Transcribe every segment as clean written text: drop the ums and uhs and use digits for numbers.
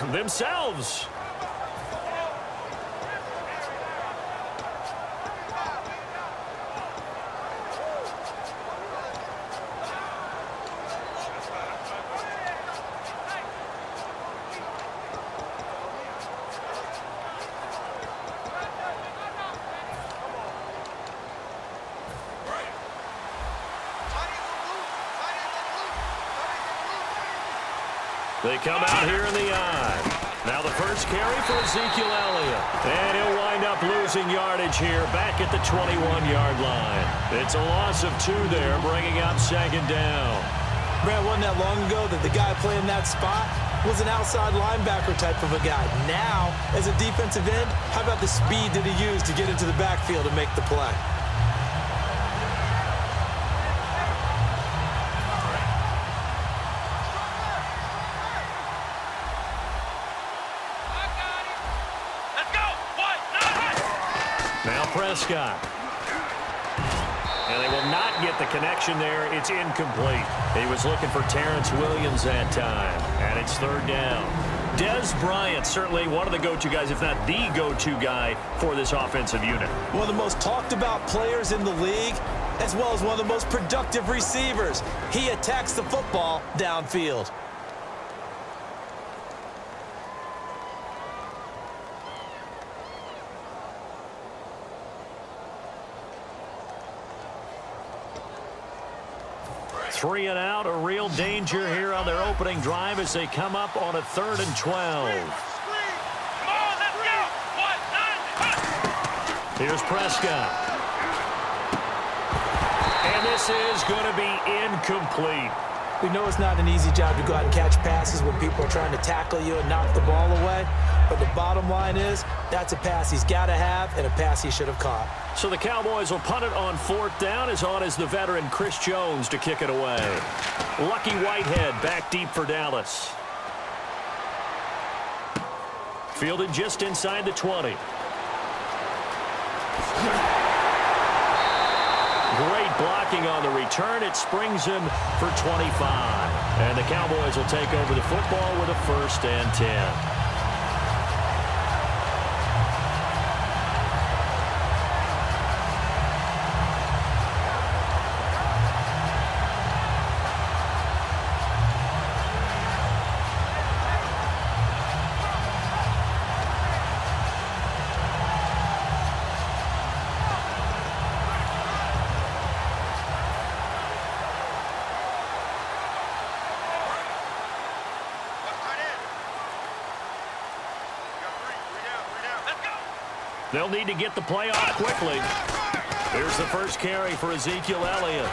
themselves. They come out here in the eye. Now the first carry for Ezekiel Elliott. And he'll wind up losing yardage here back at the 21-yard line. It's a loss of 2 there, bringing up second down. Man, wasn't that long ago that the guy playing that spot was an outside linebacker type of a guy. Now, as a defensive end, how about the speed that he used to get into the backfield and make the play? Prescott. And they will not get the connection there. It's incomplete. He was looking for Terrence Williams that time. And it's third down. Dez Bryant, certainly one of the go-to guys, if not the go-to guy for this offensive unit. One of the most talked about players in the league, as well as one of the most productive receivers. He attacks the football downfield. Three and out, a real danger here on their opening drive as they come up on a 3rd and 12. Here's Prescott. And this is going to be incomplete. We know it's not an easy job to go out and catch passes when people are trying to tackle you and knock the ball away. But the bottom line is, that's a pass he's got to have and a pass he should have caught. So the Cowboys will punt it on 4th down, as on is the veteran Chris Jones to kick it away. Lucky Whitehead back deep for Dallas. Fielded just inside the 20. Great blocking on the return. It springs him for 25. And the Cowboys will take over the football with a 1st and 10. They'll need to get the play off quickly. Here's the first carry for Ezekiel Elliott.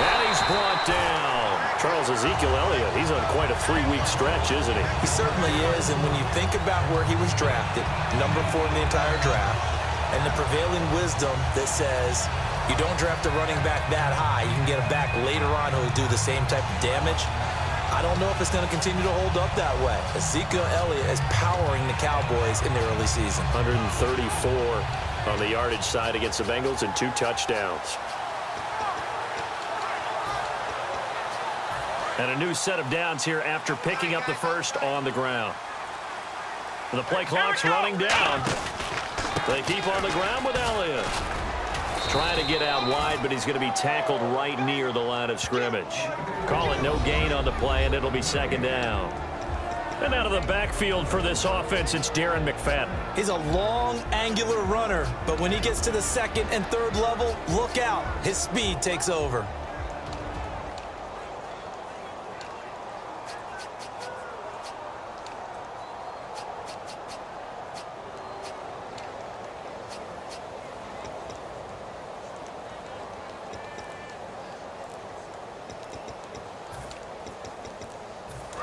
And he's brought down. Charles, Ezekiel Elliott, he's on quite a 3-week stretch, isn't he? He certainly is, and when you think about where he was drafted, number 4 in the entire draft, and the prevailing wisdom that says you don't draft a running back that high, you can get a back later on who will do the same type of damage. I don't know if it's going to continue to hold up that way. Ezekiel Elliott is powering the Cowboys in the early season. 134 on the yardage side against the Bengals and 2 touchdowns. And a new set of downs here after picking up the first on the ground. The play clock's running down. They keep on the ground with Elliott. Trying to get out wide, but he's going to be tackled right near the line of scrimmage. Call it no gain on the play, and it'll be second down. And out of the backfield for this offense, it's Darren McFadden. He's a long, angular runner, but when he gets to the 2nd and 3rd level, look out. His speed takes over.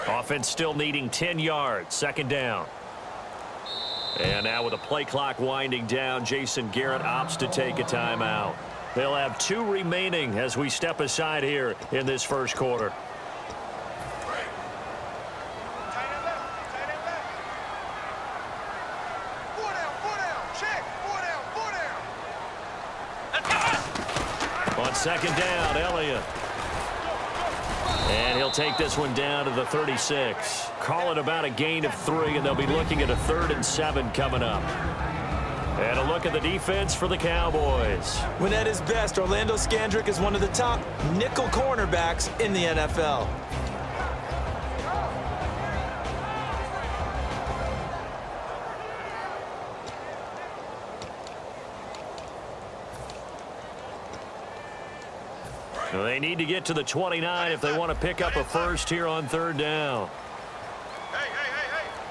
Offense still needing 10 yards. Second down. And now with the play clock winding down, Jason Garrett opts to take a timeout. They'll have 2 remaining as we step aside here in this first quarter. On second down, Elliott. And he'll take this one down to the 36. Call it about a gain of 3, and they'll be looking at a 3rd and 7 coming up. And a look at the defense for the Cowboys. When at his best, Orlando Scandrick is one of the top nickel cornerbacks in the NFL. They need to get to the 29 if they want to pick up a first here on 3rd down. Hey.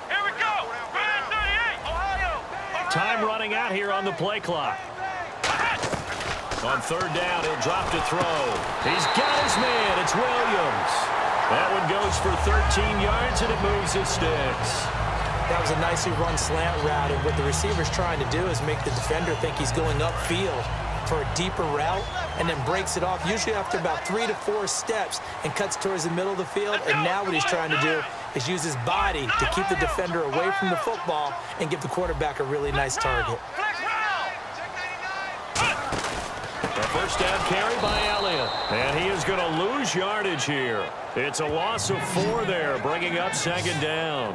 Here we go. 38. Ohio. Time running out here on the play clock. On 3rd down, he'll drop to throw. He's got his man. It's Williams. That one goes for 13 yards, and it moves his sticks. That was a nicely run slant route, and what the receiver's trying to do is make the defender think he's going upfield for a deeper route, and then breaks it off, usually after about 3 to 4 steps, and cuts towards the middle of the field. And now what he's trying to do is use his body to keep the defender away from the football and give the quarterback a really nice target. A first down carry by Elliott. And he is going to lose yardage here. It's a loss of 4 there, bringing up 2nd down.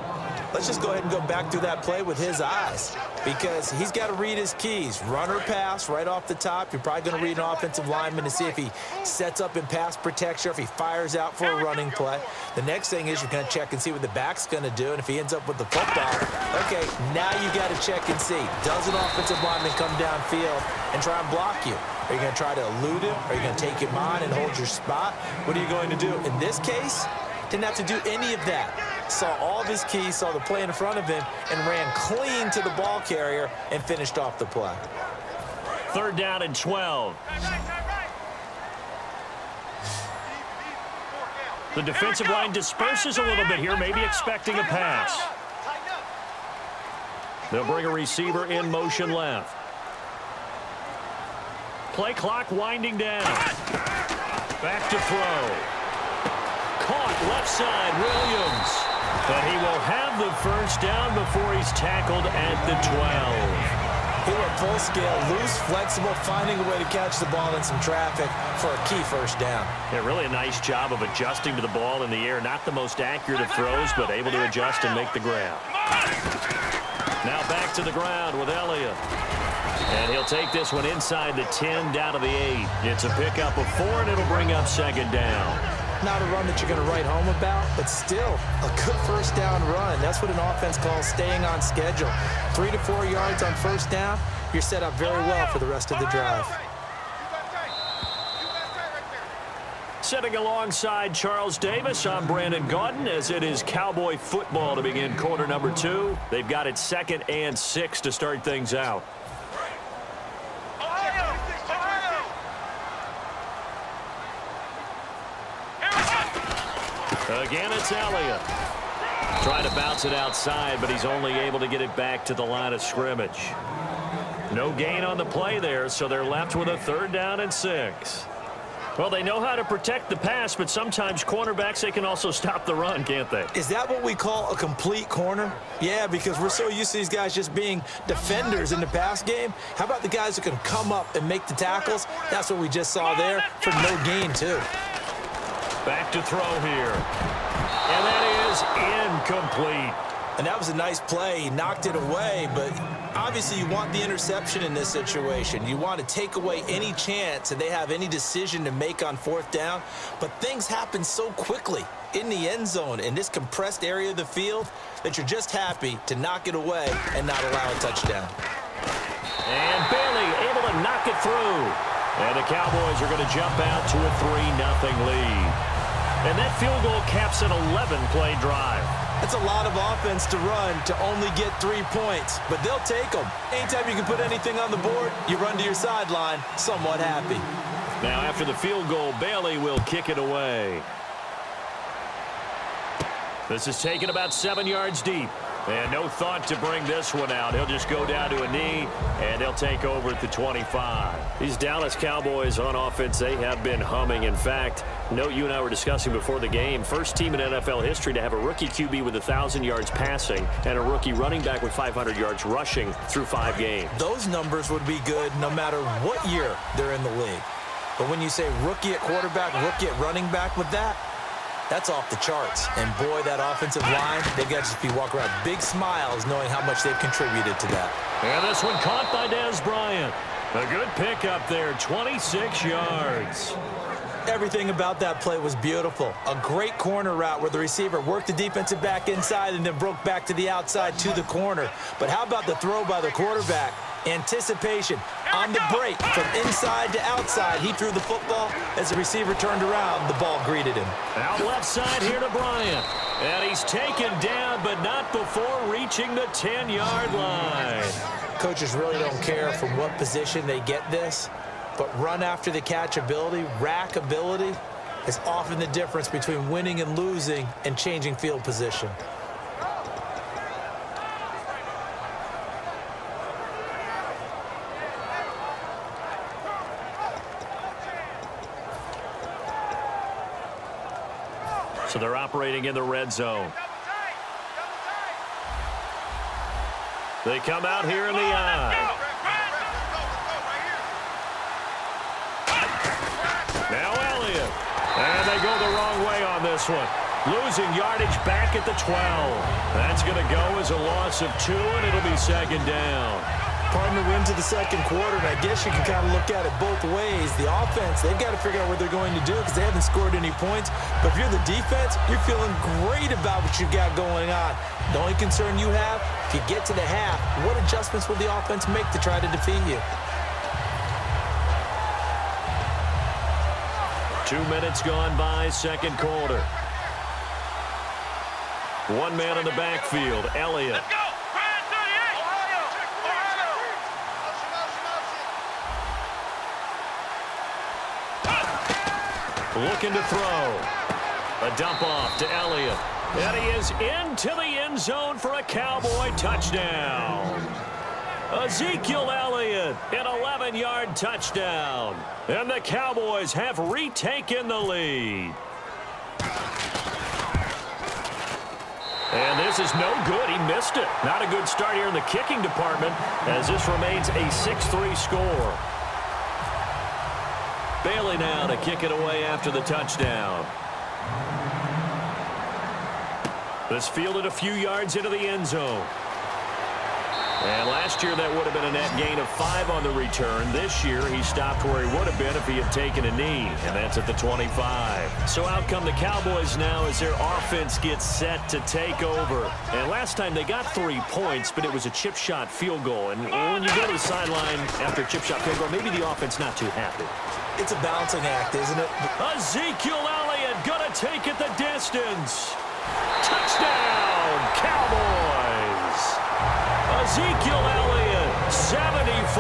Let's just go ahead and go back through that play with his eyes, because he's got to read his keys. Run or pass right off the top. You're probably going to read an offensive lineman to see if he sets up in pass protection or if he fires out for a running play. The next thing is you're going to check and see what the back's going to do, and if he ends up with the football, okay, now you got to check and see. Does an offensive lineman come downfield and try and block you? Are you going to try to elude him? Are you going to take him on and hold your spot? What are you going to do? In this case, didn't have to do any of that. Saw all of his keys, saw the play in front of him, and ran clean to the ball carrier and finished off the play. 3rd down and 12. The defensive line disperses a little bit here, maybe expecting a pass. They'll bring a receiver in motion left. Play clock winding down. Back to throw. Caught left side, Williams. But he will have the first down before he's tackled at the 12. He went full scale, loose, flexible, finding a way to catch the ball in some traffic for a key first down. Yeah, really a nice job of adjusting to the ball in the air. Not the most accurate of throws, but able to adjust and make the grab. Now back to the ground with Elliott. And he'll take this one inside the 10 down to the 8. It's a pickup of 4, and it'll bring up 2nd down. Not a run that you're going to write home about, but still a good first down run. That's what an offense calls staying on schedule. 3 to 4 yards on first down, you're set up very well for the rest of the drive. Sitting alongside Charles Davis, I'm Brandon Gaudin, as it is Cowboy football to begin quarter number 2. They've got it 2nd and 6 to start things out. Again, it's Elliott. Trying to bounce it outside, but he's only able to get it back to the line of scrimmage. No gain on the play there, so they're left with a 3rd down and 6. Well, they know how to protect the pass, but sometimes cornerbacks, they can also stop the run, can't they? Is that what we call a complete corner? Yeah, because we're so used to these guys just being defenders in the pass game. How about the guys who can come up and make the tackles? That's what we just saw there for no gain, too. Back to throw here. And that is incomplete. And that was a nice play. He knocked it away, but obviously you want the interception in this situation. You want to take away any chance that they have any decision to make on 4th down. But things happen so quickly in the end zone in this compressed area of the field that you're just happy to knock it away and not allow a touchdown. And Bailey able to knock it through. And the Cowboys are going to jump out to a 3-0 lead. And that field goal caps an 11-play drive. That's a lot of offense to run to only get 3 points, but they'll take them. Anytime you can put anything on the board, you run to your sideline somewhat happy. Now after the field goal, Bailey will kick it away. This is taken about 7 yards deep. And no thought to bring this one out. He'll just go down to a knee, and they'll take over at the 25. These Dallas Cowboys on offense, they have been humming. In fact, note you and I were discussing before the game, first team in NFL history to have a rookie QB with 1,000 yards passing and a rookie running back with 500 yards rushing through 5 games. Those numbers would be good no matter what year they're in the league. But when you say rookie at quarterback, rookie at running back with that, That's off the charts. And boy, that offensive line, they've got to just be walking around big smiles knowing how much they've contributed to that. And this one caught by Dez Bryant. A good pickup there, 26 yards. Everything about that play was beautiful. A great corner route where the receiver worked the defensive back inside and then broke back to the outside to the corner. But how about the throw by the quarterback? Anticipation on the break from inside to outside. He threw the football. As the receiver turned around, the ball greeted him. Out left side here to Bryant. And he's taken down, but not before reaching the 10-yard line. Coaches really don't care from what position they get this, but run after the catch ability, rack ability, is often the difference between winning and losing and changing field position. So they're operating in the red zone. They come out here in the eye. Now Elliott. And they go the wrong way on this one. Losing yardage back at the 12. That's going to go as a loss of 2, and it'll be second down. Partner, we're into the second quarter, and I guess you can kind of look at it both ways. The offense, they've got to figure out what they're going to do because they haven't scored any points. But if you're the defense, you're feeling great about what you've got going on. The only concern you have, if you get to the half, what adjustments will the offense make to try to defeat you? 2 minutes gone by, second quarter. One man in the backfield, Elliott. Looking to throw. A dump off to Elliott. And he is into the end zone for a Cowboy touchdown. Ezekiel Elliott, an 11-yard touchdown. And the Cowboys have retaken the lead. And this is no good. He missed it. Not a good start here in the kicking department as this remains a 6-3 score. Bailey now to kick it away after the touchdown. This fielded a few yards into the end zone. And last year that would have been a net gain of 5 on the return. This year he stopped where he would have been if he had taken a knee, and that's at the 25. So out come the Cowboys now as their offense gets set to take over. And last time they got 3 points, but it was a chip shot field goal. And when you go to the sideline after a chip shot field goal, maybe the offense not too happy. It's a balancing act, isn't it? Ezekiel Elliott gonna take it the distance. Touchdown, Cowboys! Ezekiel Elliott, 74